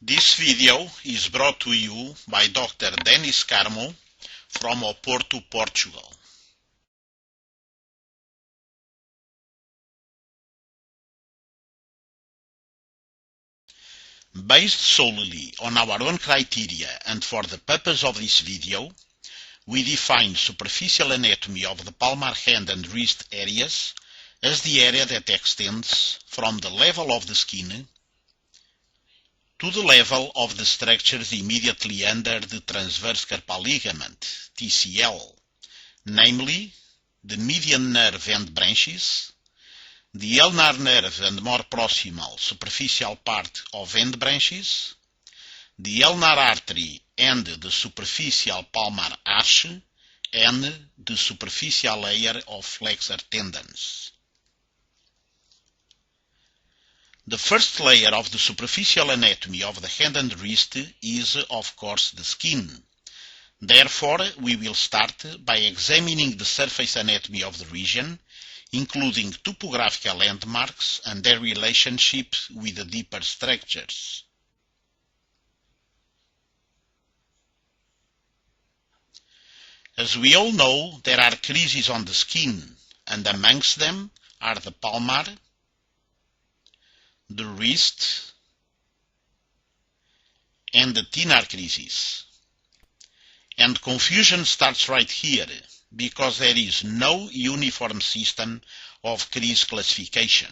This video is brought to you by Dr. Denis Carmo from Oporto, Portugal. Based solely on our own criteria and for the purpose of this video, we define superficial anatomy of the palmar hand and wrist areas as the area that extends from the level of the skin to the level of the structures immediately under the transverse carpal ligament, TCL, namely the median nerve and branches, the ulnar nerve and more proximal superficial part of end branches, the ulnar artery and the superficial palmar arch, and the superficial layer of flexor tendons. The first layer of the superficial anatomy of the hand and wrist is, of course, the skin. Therefore, we will start by examining the surface anatomy of the region, including topographical landmarks and their relationship with the deeper structures. As we all know, there are creases on the skin, and amongst them are the palmar, the wrist, and the thenar creases. And confusion starts right here, because there is no uniform system of crease classification.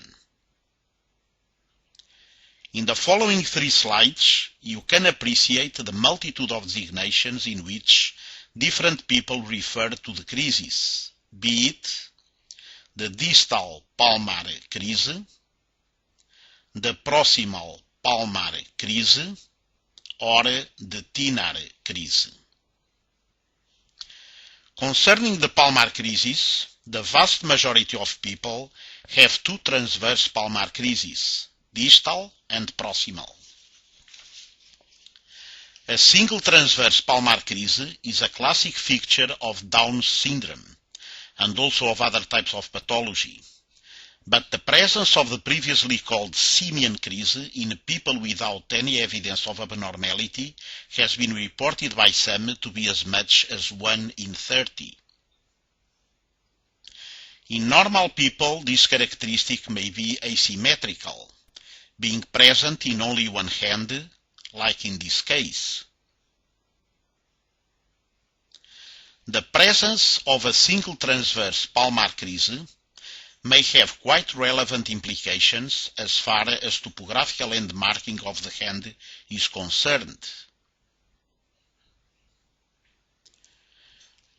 In the following 3 slides, you can appreciate the multitude of designations in which different people refer to the creases, be it the distal palmar crease, the proximal palmar crease, or the thenar crease. Concerning the palmar creases, the vast majority of people have 2 transverse palmar creases, distal and proximal. A single transverse palmar crease is a classic feature of Down syndrome and also of other types of pathology. But the presence of the previously called simian crease in people without any evidence of abnormality has been reported by some to be as much as 1 in 30. In normal people, this characteristic may be asymmetrical, being present in only one hand, like in this case. The presence of a single transverse palmar crease may have quite relevant implications as far as topographical landmarking of the hand is concerned.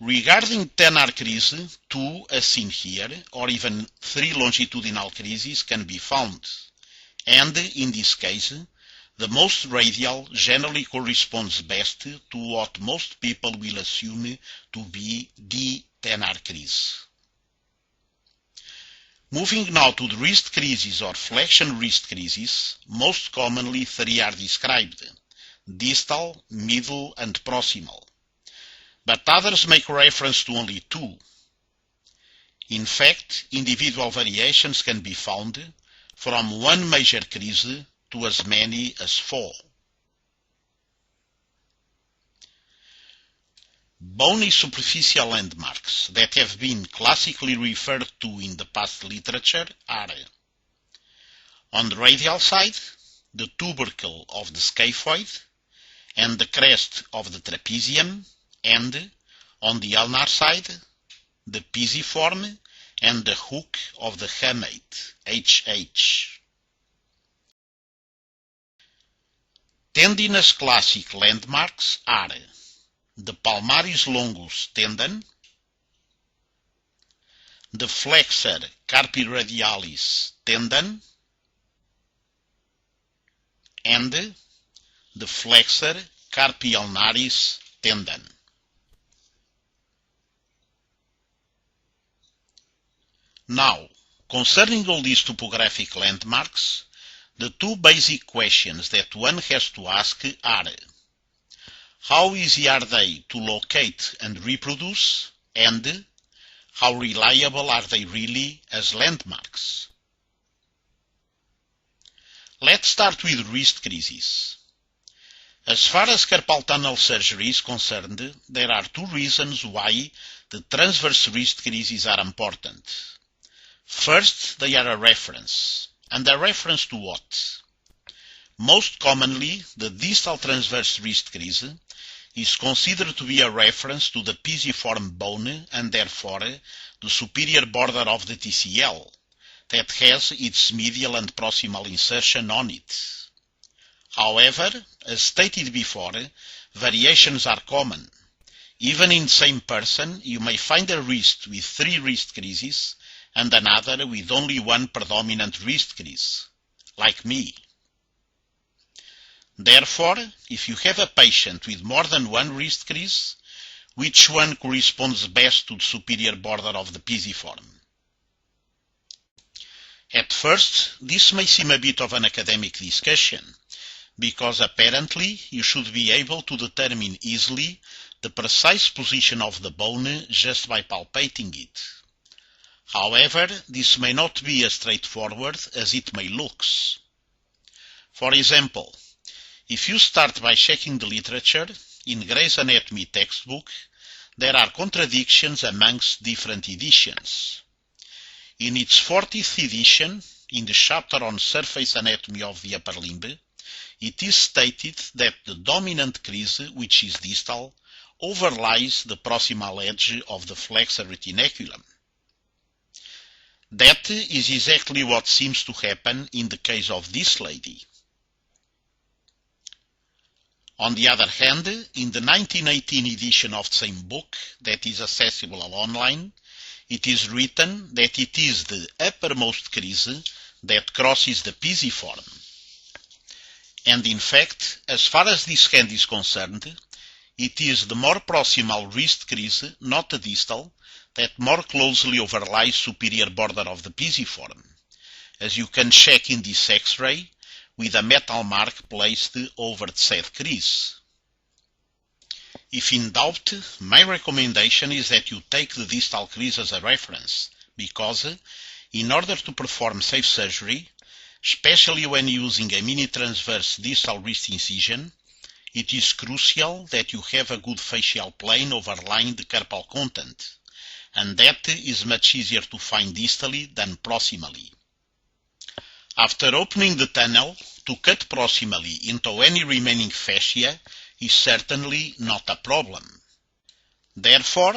Regarding thenar crease, 2 as seen here, or even 3 longitudinal creases can be found, and in this case, the most radial generally corresponds best to what most people will assume to be the thenar crease. Moving now to the wrist creases or flexion wrist creases, most commonly 3 are described: distal, middle, and proximal. But others make reference to only 2. In fact, individual variations can be found from 1 major crease to as many as 4. Bony superficial landmarks that have been classically referred to in the past literature are: on the radial side, the tubercle of the scaphoid and the crest of the trapezium, and on the ulnar side, the pisiform and the hook of the hamate, HH. Tendinous classic landmarks are the palmaris longus tendon, the flexor carpi radialis tendon, and the flexor carpi ulnaris tendon. Now, concerning all these topographic landmarks, the 2 basic questions that one has to ask are: how easy are they to locate and reproduce, and how reliable are they really as landmarks? Let's start with wrist creases. As far as carpal tunnel surgery is concerned, there are two reasons why the transverse wrist creases are important. First, they are a reference. And a reference to what? Most commonly, the distal transverse wrist crease is considered to be a reference to the pisiform bone and therefore the superior border of the TCL that has its medial and proximal insertion on it. However, as stated before, variations are common. Even in the same person, you may find a wrist with 3 wrist creases and another with only 1 predominant wrist crease, like me. Therefore, if you have a patient with more than 1 wrist crease, which one corresponds best to the superior border of the pisiform? At first, this may seem a bit of an academic discussion, because apparently you should be able to determine easily the precise position of the bone just by palpating it. However, this may not be as straightforward as it may look. For example, if you start by checking the literature, in Gray's Anatomy textbook, there are contradictions amongst different editions. In its 40th edition, in the chapter on surface anatomy of the upper limb, it is stated that the dominant crease, which is distal, overlies the proximal edge of the flexor retinaculum. That is exactly what seems to happen in the case of this lady. On the other hand, in the 1918 edition of the same book, that is accessible online, it is written that it is the uppermost crease that crosses the pisiform. And in fact, as far as this hand is concerned, it is the more proximal wrist crease, not the distal, that more closely overlies superior border of the pisiform, as you can check in this X-ray with a metal mark placed over the said crease. If in doubt, my recommendation is that you take the distal crease as a reference, because in order to perform safe surgery, especially when using a mini-transverse distal wrist incision, it is crucial that you have a good facial plane overlying the carpal content, and that is much easier to find distally than proximally. After opening the tunnel, to cut proximally into any remaining fascia is certainly not a problem. Therefore,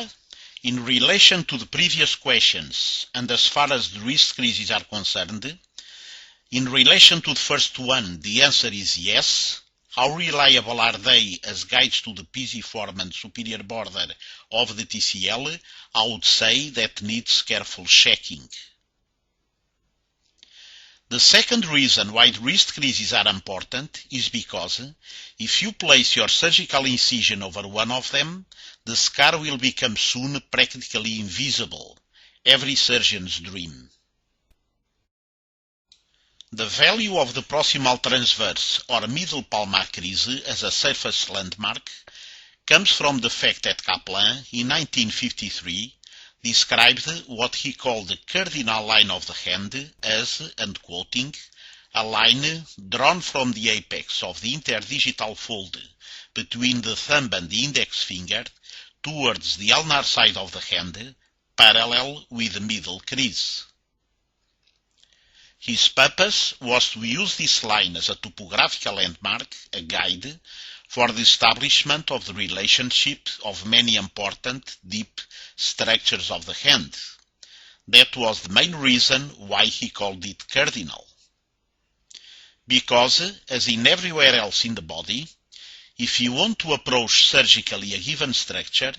in relation to the previous questions and as far as the wrist creases are concerned, in relation to the first one, the answer is yes. How reliable are they as guides to the pisiform and superior border of the TCL? I would say that needs careful checking. The second reason why the wrist creases are important is because if you place your surgical incision over one of them, the scar will become soon practically invisible, every surgeon's dream. The value of the proximal transverse or middle palmar crease as a surface landmark comes from the fact that Kaplan, in 1953, described what he called the cardinal line of the hand as, and quoting, a line drawn from the apex of the interdigital fold between the thumb and the index finger towards the ulnar side of the hand, parallel with the middle crease. His purpose was to use this line as a topographical landmark, a guide, for the establishment of the relationship of many important, deep structures of the hand. That was the main reason why he called it cardinal. Because, as in everywhere else in the body, if you want to approach surgically a given structure,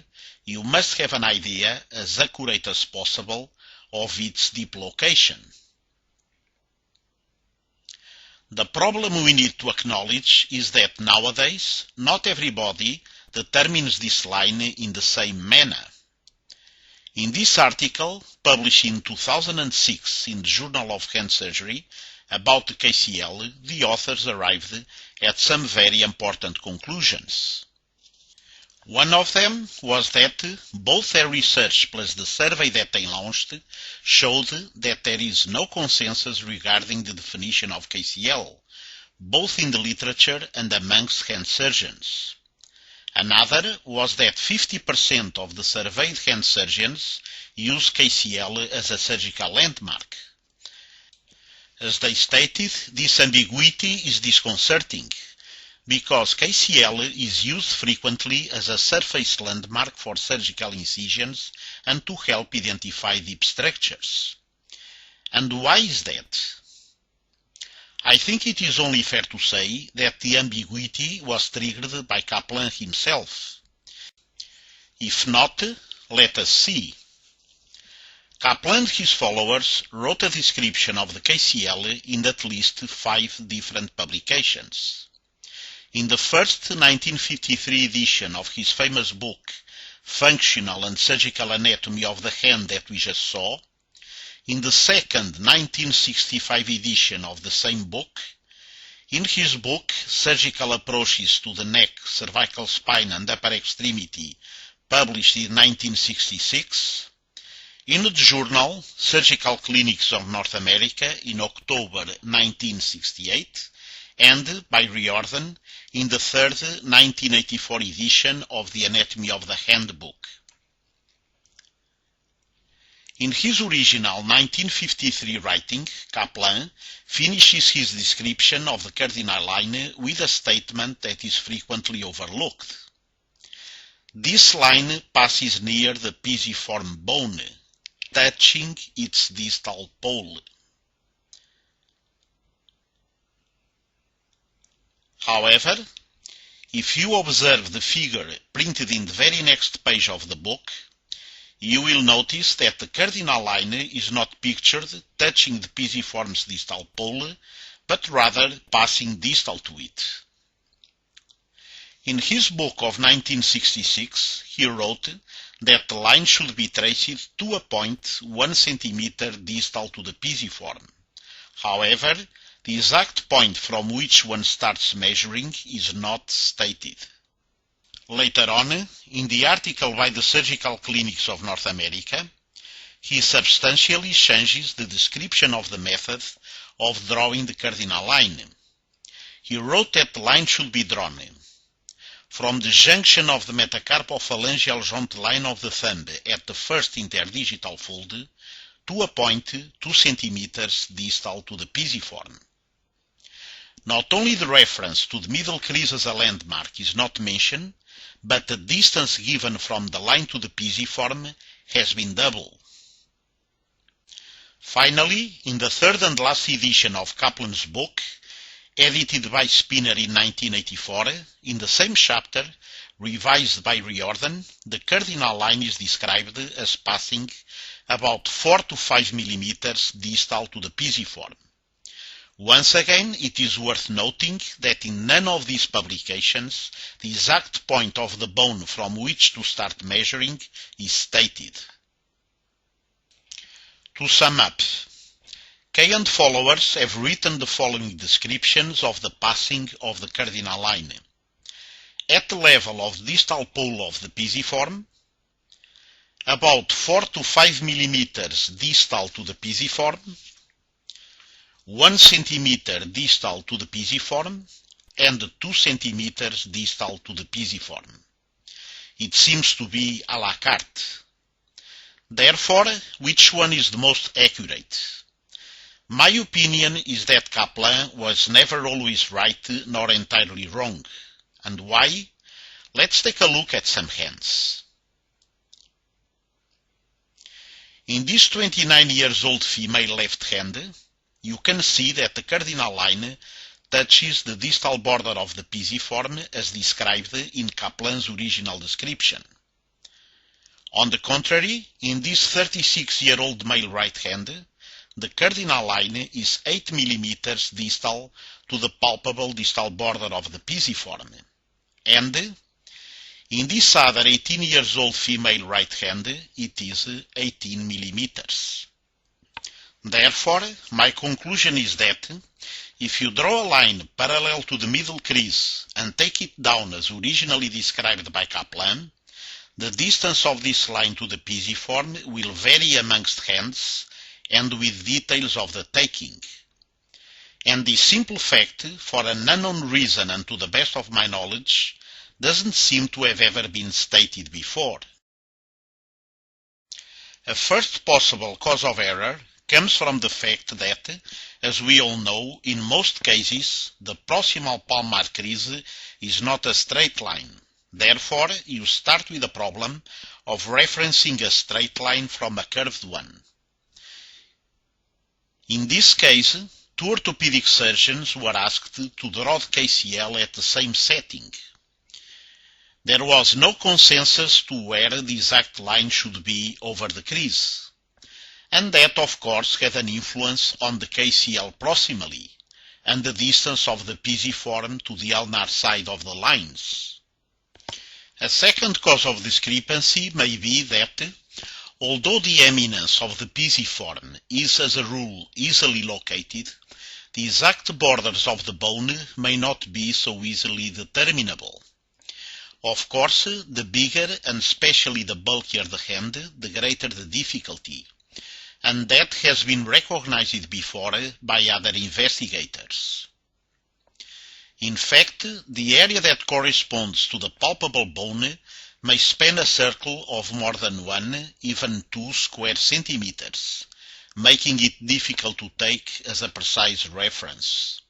you must have an idea as accurate as possible of its deep location. The problem we need to acknowledge is that nowadays, not everybody determines this line in the same manner. In this article, published in 2006 in the Journal of Hand Surgery, about the KCL, the authors arrived at some very important conclusions. One of them was that both their research plus the survey that they launched showed that there is no consensus regarding the definition of KCL, both in the literature and amongst hand surgeons. Another was that 50% of the surveyed hand surgeons use KCL as a surgical landmark. As they stated, this ambiguity is disconcerting, because KCL is used frequently as a surface landmark for surgical incisions and to help identify deep structures. And why is that? I think it is only fair to say that the ambiguity was triggered by Kaplan himself. If not, let us see. Kaplan and his followers wrote a description of the KCL in at least 5 different publications. In the first 1953 edition of his famous book, Functional and Surgical Anatomy of the Hand that we just saw, in the second 1965 edition of the same book, in his book Surgical Approaches to the Neck, Cervical Spine and Upper Extremity, published in 1966, in the journal Surgical Clinics of North America in October 1968, and by Riordan in the third 1984 edition of the Anatomy of the Hand book. In his original 1953 writing, Kaplan finishes his description of the cardinal line with a statement that is frequently overlooked. This line passes near the pisiform bone, touching its distal pole. However, if you observe the figure printed in the very next page of the book, you will notice that the cardinal line is not pictured touching the pisiform's distal pole, but rather passing distal to it. In his book of 1966, he wrote that the line should be traced to a point 1 centimeter distal to the pisiform. However, the exact point from which one starts measuring is not stated. Later on, in the article by the Surgical Clinics of North America, he substantially changes the description of the method of drawing the cardinal line. He wrote that the line should be drawn from the junction of the metacarpophalangeal joint line of the thumb at the first interdigital fold to a point 2 centimeters distal to the pisiform. Not only the reference to the middle crease as a landmark is not mentioned, but the distance given from the line to the pisiform has been doubled. Finally, in the third and last edition of Kaplan's book, edited by Spinner in 1984, in the same chapter, revised by Riordan, the cardinal line is described as passing about 4 to 5 millimeters distal to the pisiform. Once again, it is worth noting that in none of these publications the exact point of the bone from which to start measuring is stated. To sum up, Kay and followers have written the following descriptions of the passing of the cardinal line. At the level of the distal pole of the pisiform, about 4 to 5 millimeters distal to the pisiform, 1 centimeter distal to the pisiform, and 2 centimeters distal to the pisiform. It seems to be à la carte. Therefore, which one is the most accurate? My opinion is that Kaplan was never always right nor entirely wrong. And why? Let's take a look at some hands. In this 29-year-old female left hand, you can see that the cardinal line touches the distal border of the pisiform as described in Kaplan's original description. On the contrary, in this 36-year-old male right hand, the cardinal line is 8 millimeters distal to the palpable distal border of the pisiform, and in this other 18-year-old female right hand, it is 18 millimeters. Therefore, my conclusion is that if you draw a line parallel to the middle crease and take it down as originally described by Kaplan, the distance of this line to the pisiform will vary amongst hands and with details of the taking. And this simple fact, for an unknown reason and to the best of my knowledge, doesn't seem to have ever been stated before. A first possible cause of error comes from the fact that, as we all know, in most cases, the proximal palmar crease is not a straight line. Therefore, you start with the problem of referencing a straight line from a curved one. In this case, two orthopedic surgeons were asked to draw the KCL at the same setting. There was no consensus to where the exact line should be over the crease, and that of course had an influence on the KCL proximally and the distance of the pisiform to the ulnar side of the lines. A second cause of discrepancy may be that, although the eminence of the pisiform is as a rule easily located, the exact borders of the bone may not be so easily determinable. Of course, the bigger and especially the bulkier the hand, the greater the difficulty, and that has been recognized before by other investigators. In fact, the area that corresponds to the palpable bone may span a circle of more than 1, even 2 square centimeters, making it difficult to take as a precise reference.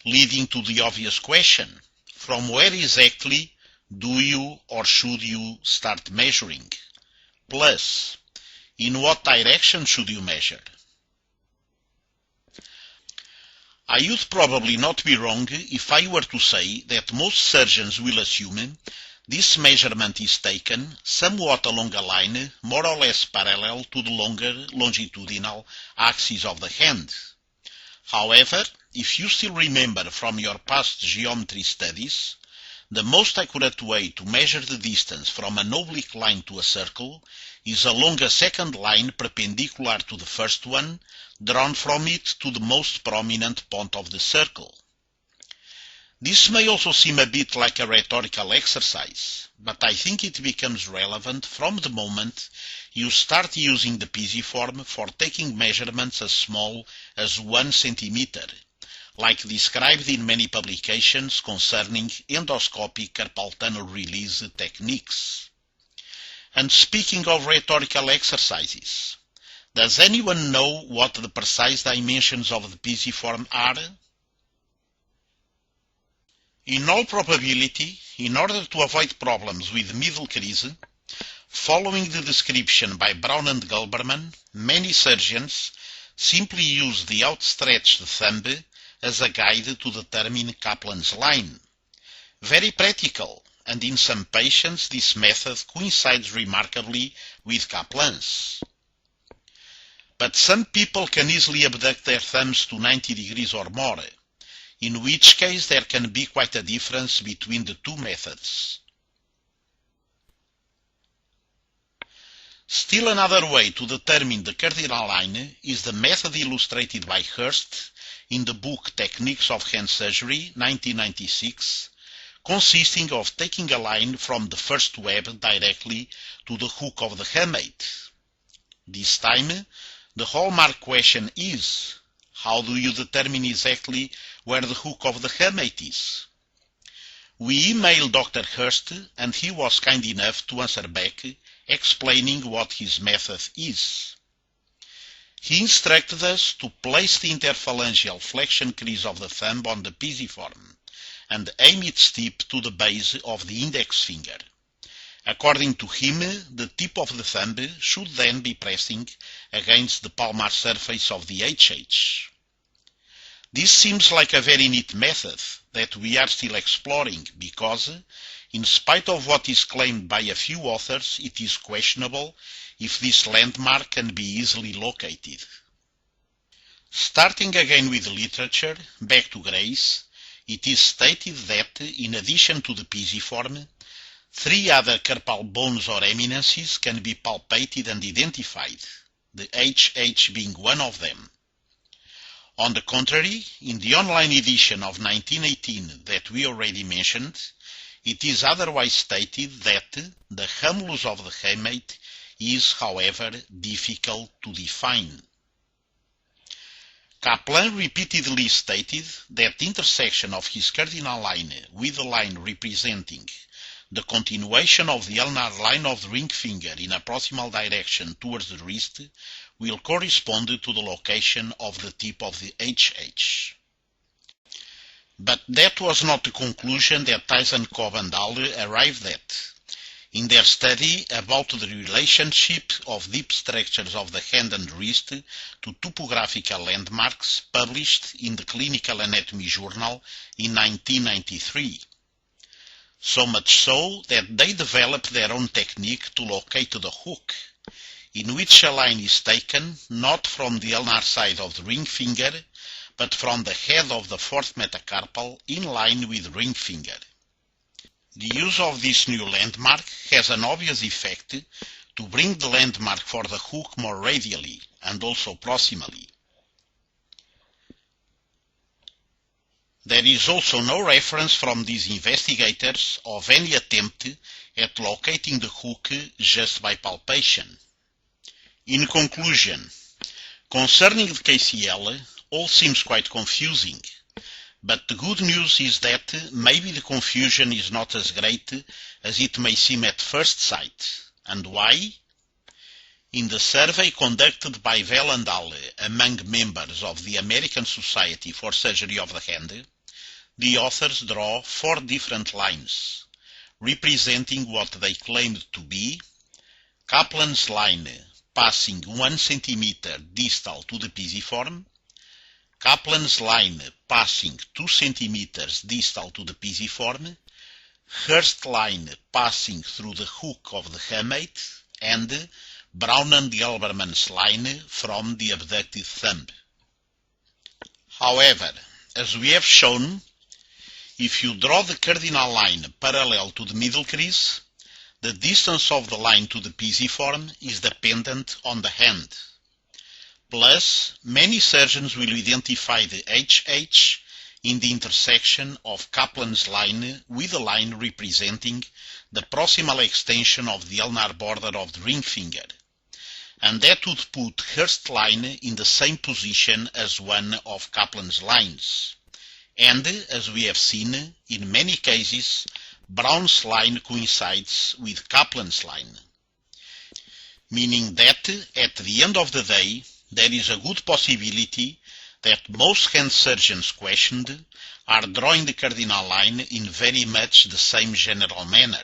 Leading to the obvious question, from where exactly do you or should you start measuring? Plus, in what direction should you measure? I would probably not be wrong if I were to say that most surgeons will assume this measurement is taken somewhat along a line more or less parallel to the longer longitudinal axis of the hand. However, if you still remember from your past geometry studies, the most accurate way to measure the distance from an oblique line to a circle is along a second line perpendicular to the first one, drawn from it to the most prominent point of the circle. This may also seem a bit like a rhetorical exercise, but I think it becomes relevant from the moment you start using the pisiform for taking measurements as small as 1 centimeter, like described in many publications concerning endoscopic carpal tunnel release techniques. And speaking of rhetorical exercises, does anyone know what the precise dimensions of the pisiform are? In all probability, in order to avoid problems with middle crease, following the description by Brown and Gulberman, many surgeons simply use the outstretched thumb as a guide to determine Kaplan's line. Very practical, and in some patients this method coincides remarkably with Kaplan's. But some people can easily abduct their thumbs to 90 degrees or more, in which case there can be quite a difference between the two methods. Still another way to determine the cardinal line is the method illustrated by Hurst in the book Techniques of Hand Surgery, 1996, consisting of taking a line from the first web directly to the hook of the hamate. This time, the hallmark question is, how do you determine exactly where the hook of the hamate is? We emailed Dr. Hurst and he was kind enough to answer back, explaining what his method is. He instructed us to place the interphalangeal flexion crease of the thumb on the pisiform and aim its tip to the base of the index finger. According to him, the tip of the thumb should then be pressing against the palmar surface of the HH. This seems like a very neat method that we are still exploring because, in spite of what is claimed by a few authors, it is questionable if this landmark can be easily located. Starting again with the literature, back to Grace, it is stated that, in addition to the pisiform, 3 other carpal bones or eminences can be palpated and identified, the HH being one of them. On the contrary, in the online edition of 1918 that we already mentioned, it is otherwise stated that the humulus of the hamate is, however, difficult to define. Kaplan repeatedly stated that the intersection of his cardinal line with the line representing the continuation of the ulnar line of the ring finger in a proximal direction towards the wrist will correspond to the location of the tip of the HH. But that was not the conclusion that Tysenkov and Dahle arrived at in their study about the relationship of deep structures of the hand and wrist to topographical landmarks, published in the Clinical Anatomy Journal in 1993. So much so that they developed their own technique to locate the hook, in which a line is taken not from the ulnar side of the ring finger, but from the head of the fourth metacarpal in line with the ring finger. The use of this new landmark has an obvious effect to bring the landmark for the hook more radially and also proximally. There is also no reference from these investigators of any attempt at locating the hook just by palpation. In conclusion, concerning the KCL, all seems quite confusing. But the good news is that maybe the confusion is not as great as it may seem at first sight. And why? In the survey conducted by Vell and Dahle among members of the American Society for Surgery of the Hand, the authors draw 4 different lines, representing what they claimed to be Kaplan's line passing 1 centimeter distal to the pisiform, Kaplan's line passing 2 centimeters distal to the pisiform, Hurst line passing through the hook of the hamate, and Brown and Gelberman's line from the abducted thumb. However, as we have shown, if you draw the cardinal line parallel to the middle crease, the distance of the line to the pisiform is dependent on the hand. Plus, many surgeons will identify the HH in the intersection of Kaplan's line with the line representing the proximal extension of the ulnar border of the ring finger, and that would put Hurst's line in the same position as one of Kaplan's lines. And, as we have seen, in many cases, Brown's line coincides with Kaplan's line, meaning that, at the end of the day, there is a good possibility that most hand surgeons questioned are drawing the cardinal line in very much the same general manner,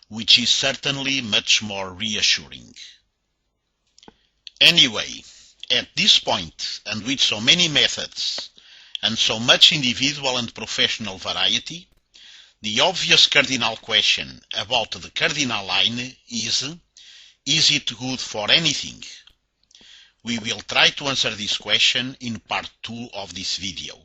which is certainly much more reassuring. Anyway, at this point, and with so many methods, and so much individual and professional variety, the obvious cardinal question about the cardinal line is it good for anything? We will try to answer this question in part 2 of this video.